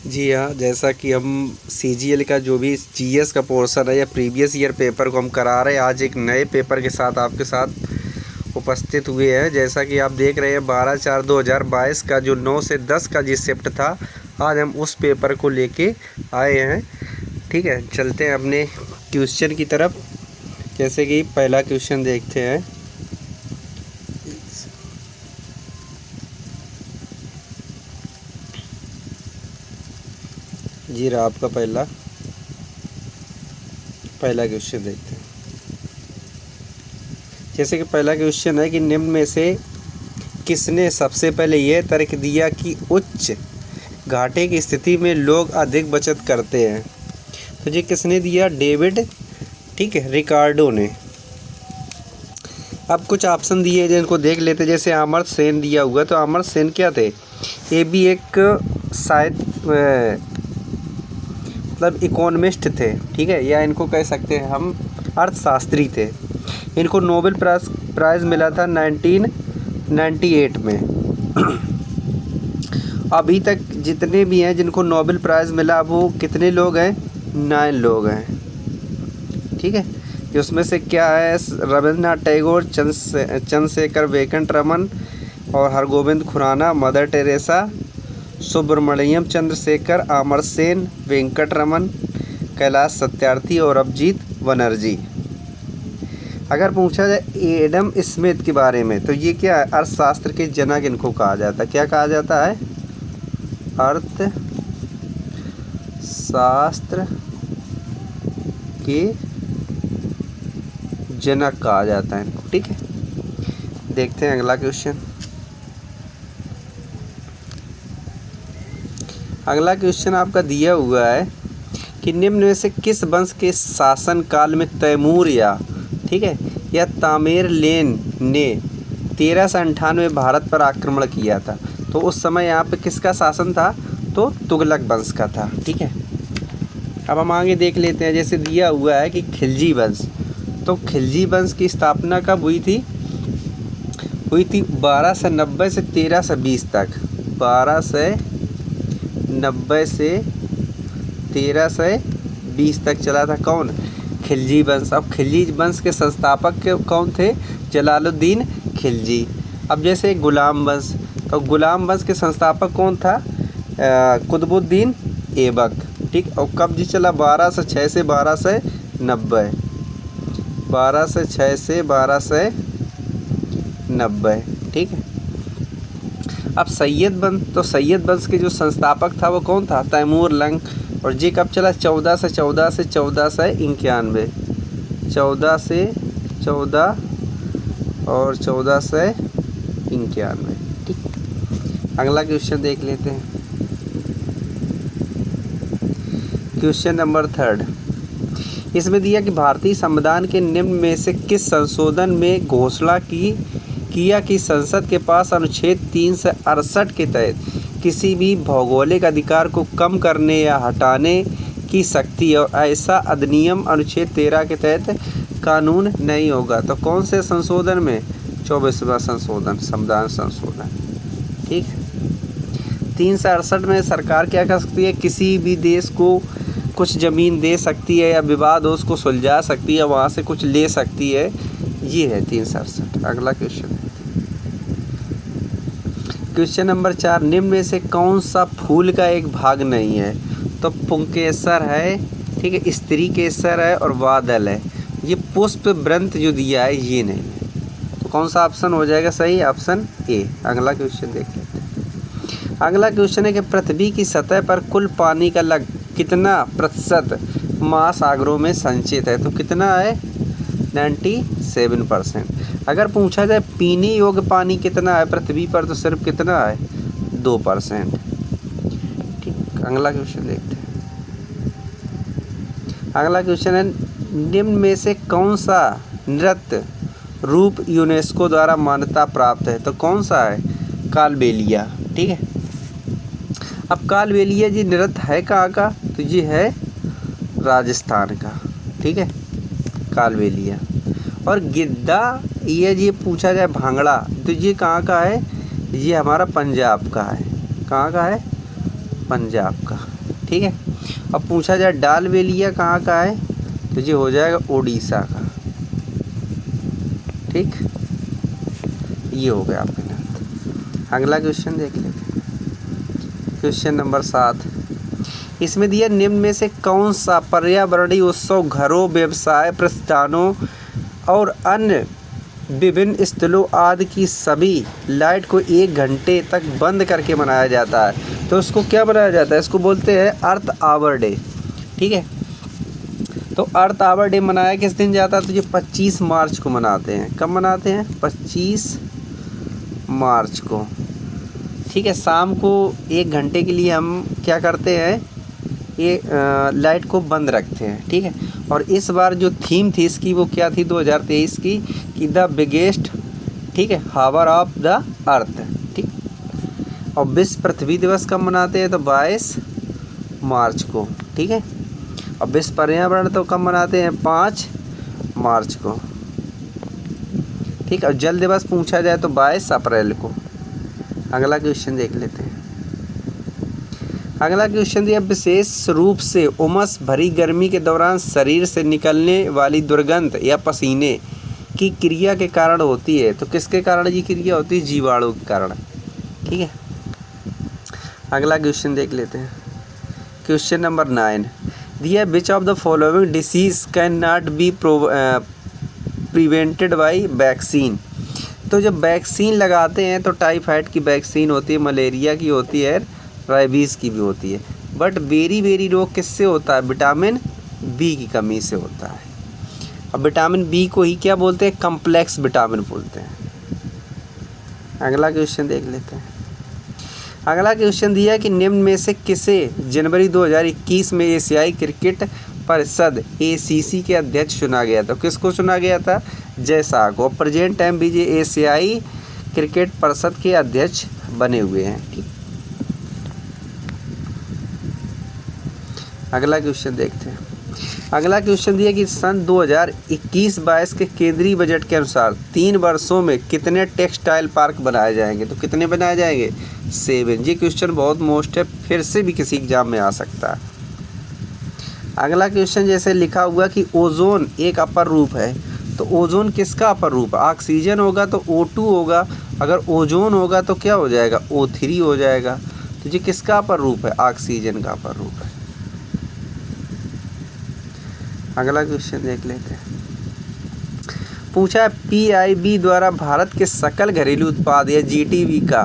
जी हाँ, जैसा कि हम सीजीएल का जो भी जीएस का पोर्शन है या प्रीवियस ईयर पेपर को हम करा रहे हैं, आज एक नए पेपर के साथ आपके साथ उपस्थित हुए हैं। जैसा कि आप देख रहे हैं 12/4/2022 का जो 9 से 10 का जी शिफ्ट था, आज हम उस पेपर को लेके आए हैं। ठीक है, चलते हैं अपने क्वेश्चन की तरफ। जैसे कि पहला क्वेश्चन देखते हैं। जी रहा आपका पहला क्वेश्चन देखते हैं। जैसे कि पहला क्वेश्चन है कि निम्न में से किसने सबसे पहले यह तर्क दिया कि उच्च घाटे की स्थिति में लोग अधिक बचत करते हैं? तो जी किसने दिया? डेविड, ठीक है, रिकार्डो ने। अब कुछ ऑप्शन दिए हैं जिनको देख लेते हैं। जैसे अमर्त्य सेन दिया हुआ, तो अमर्त्य सेन क्या थे? ये भी एक शायद मतलब इकोनॉमिस्ट थे, ठीक है, या इनको कह सकते हैं हम अर्थशास्त्री थे। इनको नोबेल प्राइज़ मिला था 1998 में। अभी तक जितने भी हैं जिनको नोबेल प्राइज़ मिला वो कितने लोग हैं? 9 लोग हैं, ठीक है। उसमें से क्या है? रविंद्रनाथ टैगोर, चंद्रशेखर वेंकट रमन और हरगोविंद खुराना, मदर टेरेसा, सुब्रमण्यम चंद्रशेखर, अमर्त्य सेन, वेंकट रमन, कैलाश सत्यार्थी और अभिजीत बनर्जी। अगर पूछा जाए एडम स्मिथ के बारे में, तो ये क्या है? अर्थशास्त्र के जनक इनको कहा जाता है। क्या कहा जाता है? अर्थशास्त्र के जनक कहा जाता है इनको, ठीक है। देखते हैं अगला क्वेश्चन। अगला क्वेश्चन आपका दिया हुआ है कि निम्न में से किस वंश के शासनकाल में तैमूर या, ठीक है, या तामेरलेन ने 1398 भारत पर आक्रमण किया था? तो उस समय यहाँ पे किसका शासन था? तो तुगलक वंश का था, ठीक है। अब हम आगे देख लेते हैं। जैसे दिया हुआ है कि खिलजी वंश, तो खिलजी वंश की स्थापना कब हुई थी? 1290 से 1320 तक। 1290 से 1320 तक चला था। कौन? खिलजी वंश। अब खिलजी वंश के संस्थापक कौन थे? जलालुद्दीन खिलजी। अब जैसे गुलाम वंश, तो गुलाम वंश के संस्थापक कौन था? कुतुबुद्दीन ऐबक, ठीक। और कब जी चला? 1206 से 1290। 1206 से 1290, ठीक है। अब सैयद वंश, तो सैयद वंश के जो संस्थापक था वो कौन था? तैमूर लंग। और जी कब चला? 14 से 1491। 14 से 14 और 1491, ठीक। अगला क्वेश्चन देख लेते हैं। Question number 3। इसमें दिया कि भारतीय संविधान के निम्न में से किस संशोधन में घोषणा किया कि संसद के पास अनुच्छेद 368 के तहत किसी भी भौगोलिक अधिकार को कम करने या हटाने की शक्ति और ऐसा अधिनियम अनुच्छेद 13 के तहत कानून नहीं होगा? तो कौन से संशोधन में? 24वां संशोधन, संविधान संशोधन, ठीक। 368 में सरकार क्या कर सकती है? किसी भी देश को कुछ ज़मीन दे सकती है या विवाद हो उसको सुलझा सकती है, वहाँ से कुछ ले सकती है। ये है 368। अगला क्वेश्चन है क्वेश्चन नंबर 4। निम्न में से कौन सा फूल का एक भाग नहीं है? तो पुंकेसर है, ठीक है, स्त्री केसर है और बादल है। ये पुष्प वृंत जो दिया है ये नहीं है। तो कौन सा ऑप्शन हो जाएगा सही? Option A. अगला क्वेश्चन देख लेते हैं। अगला क्वेश्चन है कि पृथ्वी की सतह पर कुल पानी का कितना प्रतिशत महासागरों में संचित है? तो कितना है? 97%। अगर पूछा जाए पीने योग्य पानी कितना है पृथ्वी पर, तो सिर्फ कितना है? 2%, ठीक। अगला क्वेश्चन देखते हैं। अगला क्वेश्चन है निम्न में से कौन सा नृत्य रूप यूनेस्को द्वारा मान्यता प्राप्त है? तो कौन सा है? कालबेलिया, ठीक है। अब कालबेलिया जी नृत्य है कहाँ का? तो ये है राजस्थान का, ठीक है, कालबेलिया। और गिद्दा, ये पूछा जाए भांगड़ा, तो ये कहाँ का है? ये हमारा पंजाब का है। कहाँ का है? पंजाब का। ठीक है, अब पूछा जाए डालबेलिया कहाँ का है, तो ये हो जाएगा उड़ीसा का। ठीक, ये हो गया आपके लिए। अगला क्वेश्चन देख लेते हैं, क्वेश्चन नंबर 7। इसमें दिया निम्न में से कौन सा पर्यावरणीय उत्सव घरों, व्यवसाय प्रतिष्ठानों और अन्य विभिन्न स्थलों आदि की सभी लाइट को 1 घंटे तक बंद करके मनाया जाता है। तो उसको क्या बनाया जाता है, इसको बोलते हैं अर्थ आवर डे। ठीक है, तो अर्थ आवर डे मनाया किस दिन जाता है, तो ये 25 मार्च को मनाते हैं। कब मनाते हैं, 25 मार्च को। ठीक है, शाम को 1 घंटे के लिए हम क्या करते हैं, ये लाइट को बंद रखते हैं। ठीक है, और इस बार जो थीम थी इसकी वो क्या थी 2023 की, कि द बिगेस्ट, ठीक है, हावर ऑफ द अर्थ। ठीक, और विश्व पृथ्वी दिवस कब मनाते हैं, तो 22 मार्च को। ठीक है, और विश्व पर्यावरण तो कब मनाते हैं, 5 मार्च को। ठीक, और जल दिवस पूछा जाए तो 22 अप्रैल को। अगला क्वेश्चन देख लेते हैं। अगला क्वेश्चन दिया विशेष रूप से उमस भरी गर्मी के दौरान शरीर से निकलने वाली दुर्गंध या पसीने की क्रिया के कारण होती है। तो किसके कारण ये क्रिया होती है, जीवाणु के कारण। ठीक है, अगला क्वेश्चन देख लेते हैं, क्वेश्चन नंबर 9 दिया which of the following disease can not be prevented by vaccine. तो जब वैक्सीन लगाते हैं तो टाइफाइड की वैक्सीन होती है, मलेरिया की होती है, रेबीज़ की भी होती है। बट बेरी रोग किससे होता है, विटामिन बी की कमी से होता है। अब विटामिन बी को ही क्या बोलते हैं, कम्प्लेक्स विटामिन बोलते हैं। अगला क्वेश्चन देख लेते हैं। अगला क्वेश्चन दिया है कि निम्न में से किसे जनवरी 2021 में एशियाई क्रिकेट परिषद ACC के अध्यक्ष चुना गया था। किसको चुना गया था, जय शाह को। प्रेजेंट टाइम भी ये एशियाई क्रिकेट परिषद के अध्यक्ष बने हुए हैं। ठीक, अगला क्वेश्चन देखते हैं। अगला क्वेश्चन दिया कि सन 2021-22 के केंद्रीय बजट के अनुसार 3 वर्षों में कितने टेक्सटाइल पार्क बनाए जाएंगे। तो कितने बनाए जाएंगे, 7। ये क्वेश्चन बहुत मोस्ट है, फिर से भी किसी एग्जाम में आ सकता है। अगला क्वेश्चन जैसे लिखा हुआ कि ओजोन एक अपर रूप है, तो ओजोन किसका अपर रूप है, ऑक्सीजन होगा तो O2 होगा, अगर ओजोन होगा तो क्या हो जाएगा, O3 हो जाएगा। तो ये किसका अपर रूप है, ऑक्सीजन का अपर रूप है। अगला क्वेश्चन देख लेते हैं। पूछा है PIB द्वारा भारत के सकल घरेलू उत्पाद या GDP का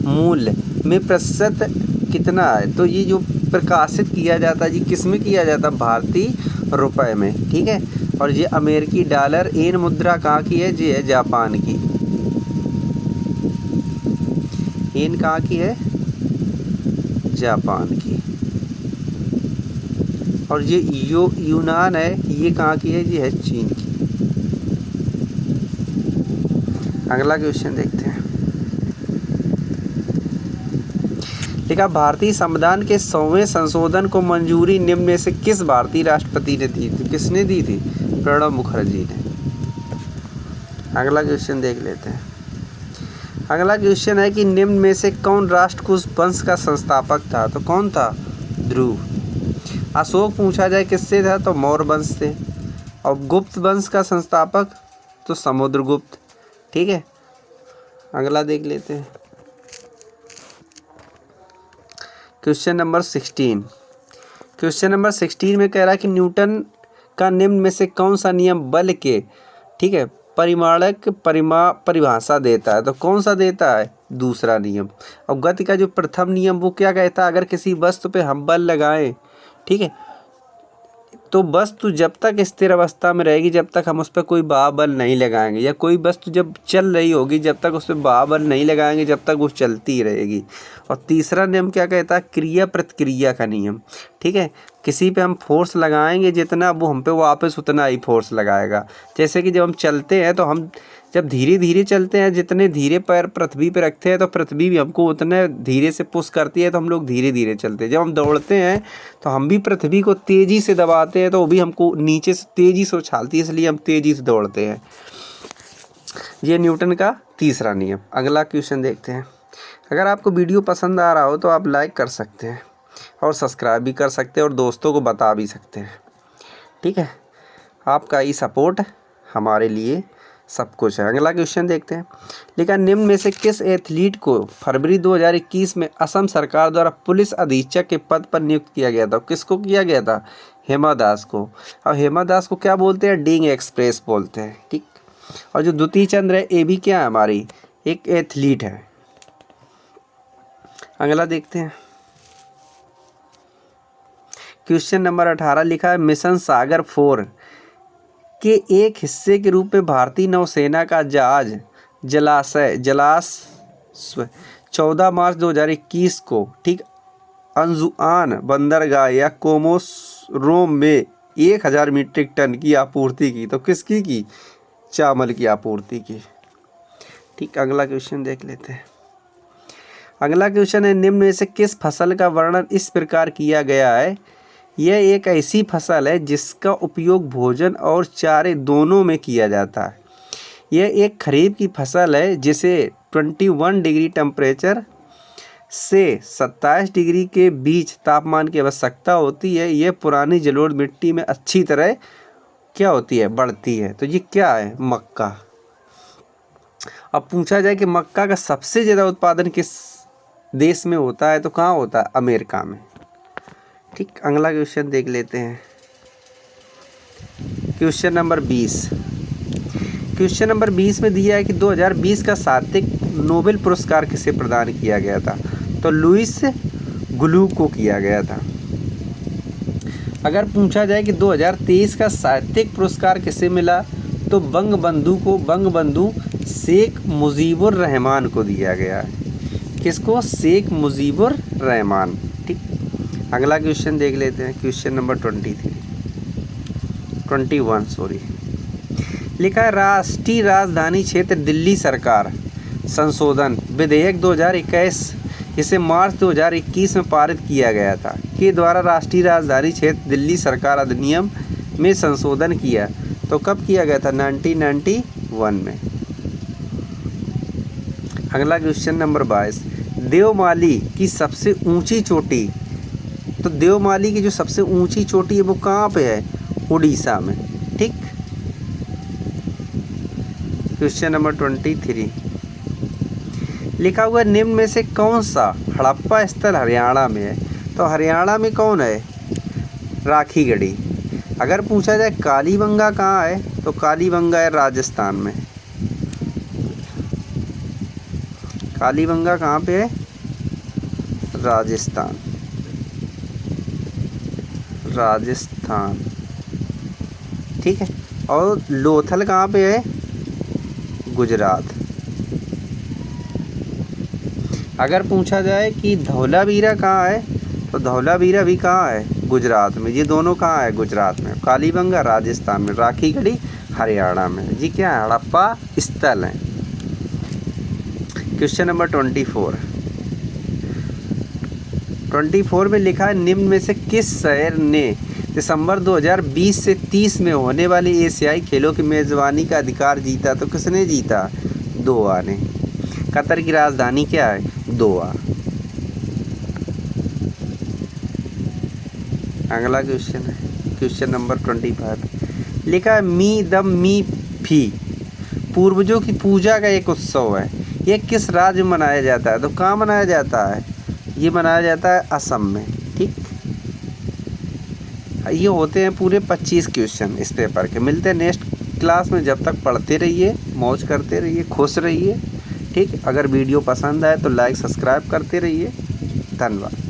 मूल्य में प्रतिशत कितना है। तो ये जो प्रकाशित किया जाता है, ये किस में किया जाता है, भारतीय रुपए में। ठीक है, और ये अमेरिकी डॉलर, येन मुद्रा कहाँ की है, ये है जापान की। येन कहाँ की है, जापान की। और ये यूनान है, ये कहाँ की है, ये है चीन की। अगला क्वेश्चन देखते हैं। लिखा भारतीय संविधान के 100वें संशोधन को मंजूरी निम्न में से किस भारतीय राष्ट्रपति ने दी थी। किसने दी थी, प्रणब मुखर्जी ने। अगला क्वेश्चन देख लेते हैं। अगला क्वेश्चन है कि निम्न में से कौन राष्ट्रकूट वंश का संस्थापक था। तो कौन था, ध्रुव। अशोक पूछा जाए किससे था, तो मौर्य वंश से। और गुप्त वंश का संस्थापक तो समुद्रगुप्त। ठीक है, अगला देख लेते हैं। Question number 16। क्वेश्चन नंबर 16 में कह रहा है कि न्यूटन का निम्न में से कौन सा नियम बल के, ठीक है, परिमाणक परिभाषा देता है। तो कौन सा देता है, दूसरा नियम। और गति का जो प्रथम नियम वो क्या कहता है, अगर किसी वस्तु पे हम बल लगाएं, ठीक है, तो वस्तु जब तक स्थिर अवस्था में रहेगी, जब तक हम उस पर कोई बल नहीं लगाएंगे, या कोई वस्तु जब चल रही होगी, जब तक उस पर बल नहीं लगाएंगे, जब तक वो चलती रहेगी। और तीसरा नियम क्या कहता है, क्रिया प्रतिक्रिया का नियम। ठीक है, किसी पे हम फोर्स लगाएंगे जितना, वो हम पे वापस उतना ही फोर्स लगाएगा। जैसे कि जब हम चलते हैं, तो हम जब धीरे धीरे चलते हैं, जितने धीरे पैर पृथ्वी पे रखते हैं, तो पृथ्वी भी हमको उतने धीरे से पुश करती है, तो हम लोग धीरे धीरे चलते हैं। जब हम दौड़ते हैं तो हम भी पृथ्वी को तेज़ी से दबाते हैं, तो वो भी हमको नीचे से तेज़ी से उछालती है, इसलिए हम तेज़ी से दौड़ते हैं। ये न्यूटन का तीसरा नियम। अगला क्वेश्चन देखते हैं। अगर आपको वीडियो पसंद आ रहा हो तो आप लाइक कर सकते हैं। और सब्सक्राइब भी कर सकते हैं और दोस्तों को बता भी सकते हैं। ठीक है, आपका ये सपोर्ट हमारे लिए सब कुछ है। अगला क्वेश्चन देखते हैं। लिखा, निम्न में से किस एथलीट को फरवरी 2021 में असम सरकार द्वारा पुलिस अधीक्षक के पद पर नियुक्त किया गया था? किसको किया गया था? हेमा दास को। अब हेमा दास को क्या बोलते हैं? डींग एक्सप्रेस बोलते हैं। ठीक, और जो द्वितीय चंद्र है ये भी क्या है? हमारी एक एथलीट है। अगला देखते हैं। क्वेश्चन नंबर 18 लिखा है, मिशन सागर 4 के एक हिस्से के रूप में भारतीय नौसेना का जहाज जलास 14 मार्च 2021 को ठीक अंजुआन बंदरगाह या कोमोरोम में 1000 मीट्रिक टन की आपूर्ति की। तो किसकी की? चावल की आपूर्ति की। ठीक, अगला क्वेश्चन देख लेते हैं। अगला क्वेश्चन है, निम्न में से किस फसल का वर्णन इस प्रकार किया गया है? यह एक ऐसी फसल है जिसका उपयोग भोजन और चारे दोनों में किया जाता है। यह एक खरीफ की फसल है जिसे 21 डिग्री टेम्परेचर से 27 डिग्री के बीच तापमान की आवश्यकता होती है। यह पुरानी जलोढ़ मिट्टी में अच्छी तरह क्या होती है? बढ़ती है। तो ये क्या है? मक्का। अब पूछा जाए कि मक्का का सबसे ज़्यादा उत्पादन किस देश में होता है? तो कहाँ होता है? अमेरिका में। ठीक, अगला क्वेश्चन देख लेते हैं। Question number 20। क्वेश्चन नंबर 20 में दिया है कि 2020 का साहित्यिक नोबेल पुरस्कार किसे प्रदान किया गया था? तो लुइस ग्लूक को किया गया था। अगर पूछा जाए कि 2023 का साहित्यिक पुरस्कार किसे मिला? तो बंगबंधु शेख मुजीबुर रहमान को दिया गया है। किसको? शेख मुजीबुर रहमान। ठीक, अगला क्वेश्चन देख लेते हैं। क्वेश्चन नंबर 21 लिखा है, राष्ट्रीय राजधानी क्षेत्र दिल्ली सरकार संशोधन विधेयक 2021 जिसे मार्च 2021 में पारित किया गया था के द्वारा राष्ट्रीय राजधानी क्षेत्र दिल्ली सरकार अधिनियम में संशोधन किया। तो कब किया गया था? 1991 में। अगला क्वेश्चन नंबर 22, देवमाली की सबसे ऊंची चोटी। तो देवमाली की जो सबसे ऊंची चोटी है वो कहाँ पे है? उड़ीसा में। ठीक, क्वेश्चन नंबर 23 लिखा हुआ है, निम्न में से कौन सा हड़प्पा स्थल हरियाणा में है? तो हरियाणा में कौन है? राखीगढ़ी। अगर पूछा जाए कालीबंगा कहाँ है? तो कालीबंगा है राजस्थान में। कालीबंगा कहाँ पे है? राजस्थान। ठीक है, और लोथल कहाँ पे है? गुजरात। अगर पूछा जाए कि धौलावीरा कहाँ है? तो धौलावीरा भी कहाँ है? गुजरात में। ये दोनों कहाँ है? गुजरात में। कालीबंगा राजस्थान में, राखीगढ़ी हरियाणा में। जी क्या है? हड़प्पा स्थल है। क्वेश्चन नंबर 24 में लिखा है, निम्न में से किस शहर ने दिसंबर 2020 से 30 में होने वाले एशियाई खेलों की मेज़बानी का अधिकार जीता? तो किसने जीता? दोहा ने। कतर की राजधानी क्या है? दोहा। अगला क्वेश्चन है क्वेश्चन नंबर 25। लिखा है, मी फी पूर्वजों की पूजा का एक उत्सव है। ये किस राज्य में मनाया जाता है? तो कहाँ मनाया जाता है? ये मनाया जाता है असम में। ठीक, ये होते हैं पूरे 25 क्वेश्चन इस पेपर के। मिलते हैं नेक्स्ट क्लास में। जब तक पढ़ते रहिए, मौज करते रहिए, खुश रहिए। ठीक, अगर वीडियो पसंद आए तो लाइक सब्सक्राइब करते रहिए। धन्यवाद।